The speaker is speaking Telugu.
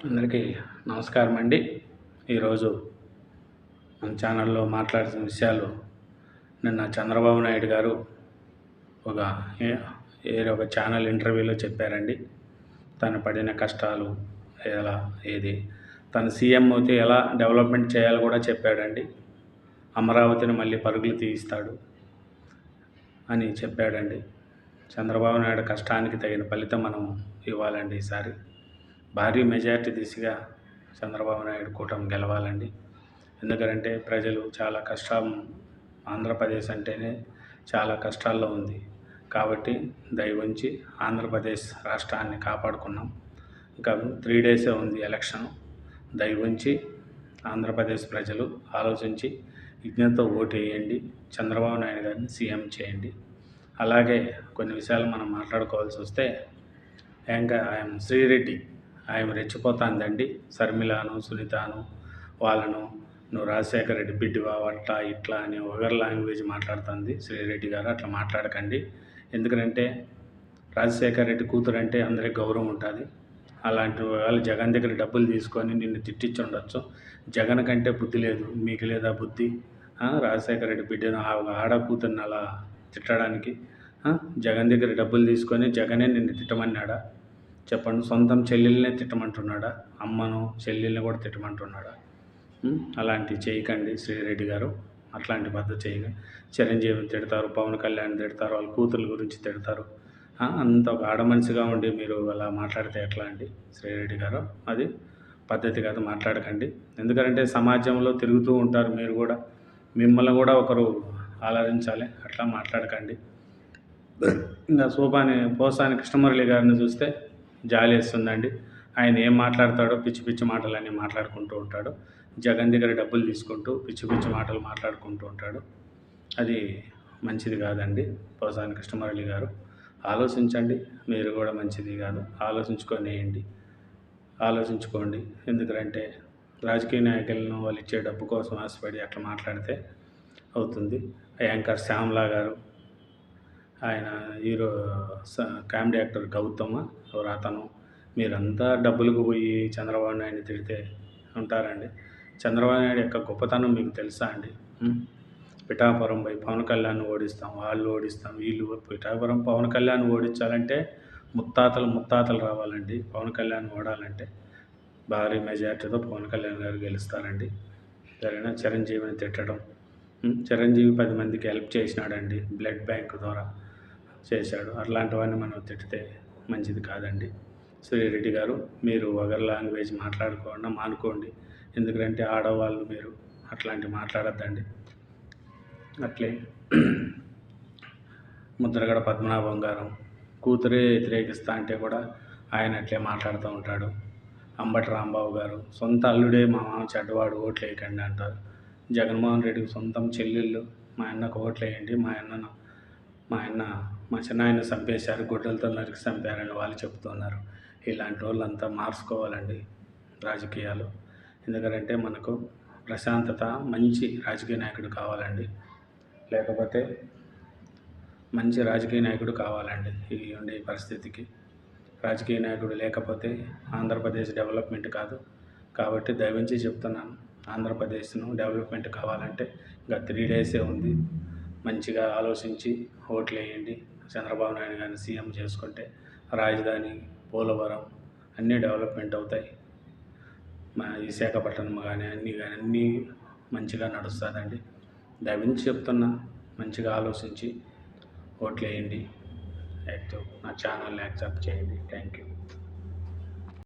అందరికీ నమస్కారం అండి. ఈరోజు మన ఛానల్లో మాట్లాడుతున్న విషయాలు నిన్న చంద్రబాబు నాయుడు గారు ఒక ఏదో ఒక ఛానల్ ఇంటర్వ్యూలో చెప్పారండి. తను పడిన కష్టాలు ఎలా ఏది తను సీఎం అయితే ఎలా డెవలప్మెంట్ చేయాలో కూడా చెప్పాడండి. అమరావతిని మళ్ళీ పరుగులు తీయిస్తాడు అని చెప్పాడండి. చంద్రబాబు నాయుడు కష్టానికి తగిన ఫలితం మనం ఇవ్వాలండి. ఈసారి భారీ మెజారిటీ దిశగా చంద్రబాబు నాయుడు కూటమి గెలవాలండి. ఎందుకంటే ప్రజలు చాలా కష్టం, ఆంధ్రప్రదేశ్ అంటేనే చాలా కష్టాల్లో ఉంది. కాబట్టి దయవుంచి ఆంధ్రప్రదేశ్ రాష్ట్రాన్ని కాపాడుకున్నాం. ఇంకా 3 డేసే ఉంది ఎలక్షన్. దయవుంచి ఆంధ్రప్రదేశ్ ప్రజలు ఆలోచించి విజ్ఞతతో ఓటు వేయండి. చంద్రబాబు నాయుడు గారిని సీఎం చేయండి. అలాగే కొన్ని విషయాలు మనం మాట్లాడుకోవాల్సి వస్తే ఇంకా శ్రీరెడ్డి ఆయన రెచ్చిపోతుందండి. శర్మిలాను, సునీతను వాళ్ళను నువ్వు రాజశేఖర రెడ్డి బిడ్డవా అట్లా ఇట్లా అని వగర్ లాంగ్వేజ్ మాట్లాడుతుంది శ్రీరెడ్డి గారు. అట్లా మాట్లాడకండి. ఎందుకంటే రాజశేఖర రెడ్డి కూతురు అంటే అందరికి గౌరవం ఉంటుంది. అలాంటి వాళ్ళు జగన్ దగ్గర డబ్బులు తీసుకొని నిన్ను తిట్టించి ఉండొచ్చు. జగన్ కంటే బుద్ధి లేదు, మీకు లేదా బుద్ధి? రాజశేఖర రెడ్డి బిడ్డను ఆడ కూతుర్ని అలా తిట్టడానికి జగన్ దగ్గర డబ్బులు తీసుకొని జగనే నిన్ను తిట్టమన్నాడా? చెప్పండి. సొంతం చెల్లెల్నే తిట్టమంటున్నాడా? అమ్మను చెల్లెల్ని కూడా తిట్టమంటున్నాడా? అలాంటివి చేయకండి శ్రీరెడ్డి గారు. అట్లాంటి పద్ధతి చేయకండి. చిరంజీవిని తిడతారు, పవన్ కళ్యాణ్ తిడతారు, వాళ్ళ కూతుర్ల గురించి తిడతారు. అంత ఒక ఆడ మనిషిగా ఉండి మీరు అలా మాట్లాడితే ఎట్లా అండి శ్రీరెడ్డి గారు? అది పద్ధతి కాదు, మాట్లాడకండి. ఎందుకంటే సమాజంలో తిరుగుతూ ఉంటారు మీరు కూడా, మిమ్మల్ని కూడా ఒకరు ఆలోచించాలి. అట్లా మాట్లాడకండి. ఇంకా పోసాని కృష్ణమురళి గారిని చూస్తే జాలి వేస్తుందండి. ఆయన ఏం మాట్లాడతాడో పిచ్చి పిచ్చి మాటలన్నీ మాట్లాడుకుంటూ ఉంటాడు. జగన్ దగ్గర డబ్బులు తీసుకుంటూ పిచ్చి పిచ్చి మాటలు మాట్లాడుకుంటూ ఉంటాడు. అది మంచిది కాదండి. పోసాని కృష్ణమురళి గారు ఆలోచించండి. మీరు కూడా మంచిది కాదు. ఆలోచించుకోండి. ఎందుకంటే రాజకీయ నాయకులను వాళ్ళు ఇచ్చే డబ్బు కోసం ఆశపడి అట్లా మాట్లాడితే అవుతుంది. యాంకర్ శ్యామ్లా గారు, ఆయన హీరో కామెడీ యాక్టర్ గౌతమ్ ఎవరు అతను, మీరంతా డబ్బులకు పోయి చంద్రబాబు నాయుడిని తిడితే ఉంటారండి. చంద్రబాబు నాయుడు యొక్క గొప్పతనం మీకు తెలుసా అండి? పిఠాపురం పోయి పవన్ కళ్యాణ్ ఓడిస్తాం, వాళ్ళు ఓడిస్తాం, వీళ్ళు. పిఠాపురం పవన్ కళ్యాణ్ ఓడించాలంటే ముత్తాతలు రావాలండి. పవన్ కళ్యాణ్ ఓడాలంటే భారీ మెజార్టీతో పవన్ కళ్యాణ్ గారు గెలుస్తారండి. సరేనా? చిరంజీవిని తిట్టడం, చిరంజీవి 10 మందికి హెల్ప్ చేసినాడండి, బ్లడ్ బ్యాంక్ ద్వారా చేశాడు. అట్లాంటివన్నీ మనం తిట్టితే మంచిది కాదండి. శ్రీరెడ్డి గారు, మీరు వగర్ లాంగ్వేజ్ మానుకోండి. ఎందుకంటే ఆడవాళ్ళు మీరు అట్లాంటివి మాట్లాడద్దండి. అట్లే ముద్రగడ పద్మనాభం గారు కూతురే వ్యతిరేకిస్తా అంటే కూడా ఆయన అట్లే మాట్లాడుతూ ఉంటాడు. అంబటి రాంబాబు గారు సొంత అల్లుడే మా మామ చెడ్డవాడు, ఓట్లు వేయకండి అంటారు. జగన్మోహన్ రెడ్డికి సొంతం చెల్లెళ్ళు మా అన్నకు ఓట్లు వేయండి, మా చిన్నాయన చంపేశారు, గుడ్డలతో నరికి చంపారని వాళ్ళు చెప్తున్నారు. ఇలాంటి వాళ్ళంతా మార్చుకోవాలండి రాజకీయాలు. ఎందుకంటే మనకు ప్రశాంతత, మంచి రాజకీయ నాయకుడు కావాలండి. లేకపోతే మంచి రాజకీయ నాయకుడు కావాలండి. ఈ ఉండే పరిస్థితికి రాజకీయ నాయకుడు లేకపోతే ఆంధ్రప్రదేశ్ డెవలప్మెంట్ కాదు. కాబట్టి దయవుంచి చెప్తున్నాను, ఆంధ్రప్రదేశ్ను డెవలప్మెంట్ కావాలంటే ఇంకా 3 డేసే ఉంది. మంచిగా ఆలోచించి ఓట్లు వేయండి. చంద్రబాబు నాయుడు గారిని సీఎం చేసుకుంటే రాజధాని, పోలవరం అన్నీ డెవలప్మెంట్ అవుతాయి. విశాఖపట్నం కానీ అన్నీ మంచిగా నడుస్తుందండి. దయవించి చెప్తున్నా, మంచిగా ఆలోచించి ఓట్లు వేయండి. నా ఛానల్ని యాక్సెప్ట్ చేయండి. Thank you.